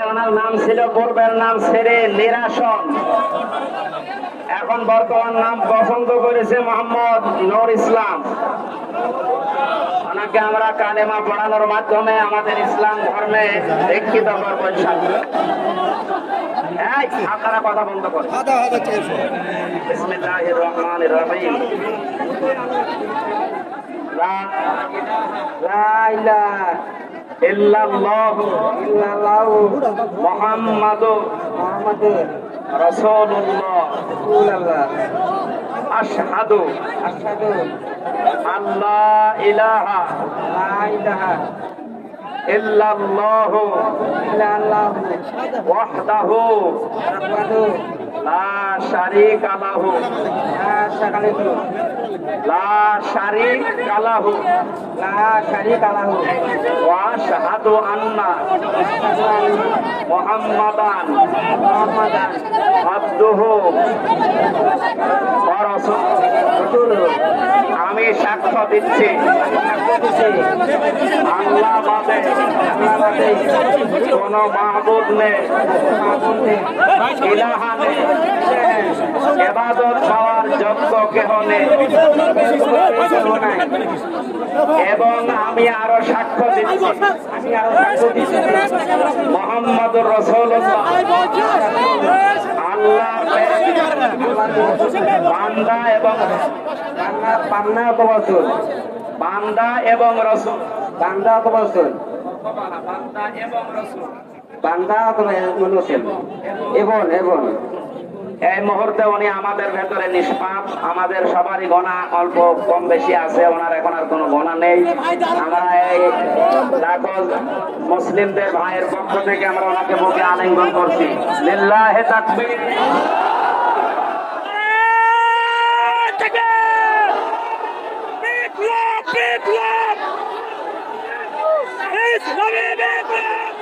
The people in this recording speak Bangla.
ওনার নাম ছিল পূর্বের নাম ছেড়ে নিরাসন, এখন বর্তমান নাম পছন্দ করেছে মোহাম্মদ নূর ইসলাম। ওনাকে আমরা কালেমা পড়ানোর মাধ্যমে আমাদের ইসলাম ধর্মে দীক্ষিত করবো ইনশাআল্লাহ। আপনারা কথা বন্ধ করুন। বিসমিল্লাহির রহমানির রহিম। লা ইলাহা ইল্লাল্লাহু মুহাম্মাদুর রাসূলুল্লাহ আশহাদু আল্লা ইলাহা ইল্লাল্লাহু ওয়াহদাহু লা শারীকা লাহু ওয়া আশহাদু আন্না মুহাম্মাদান আবদুহু ওয়া রাসূলুহু। আমি সাক্ষ্য দিচ্ছি আল্লাহ বাদে কোন মাহবুব নেই, ইলাহা নেই, ইবাদত পাওয়ার যোগ্য কেহ নেই। এবং আমি আরো সাক্ষ্য দিচ্ছি মুহাম্মদুর রাসূলুল্লাহ আল্লাহর বান্দা এবং রাসূল। বান্দা এবং রাসূল, বান্দা অথবা রাসূল, বান্দা অথবা রাসূল এবং এই মুহূর্তে উনি আমাদের ভেতরে নিষ্পাপ। আমাদের সবারই গোনা অল্প কম বেশি আছে, ওনার এখন আর কোনো গোনা নেই। আমরা এই লাখো মুসলিমদের ভাইয়ের পক্ষ থেকে আমরা ওনাকে বুকে আলিঙ্গন করছি। লিল্লাহি তাকবীর। Big love! It's not a big love!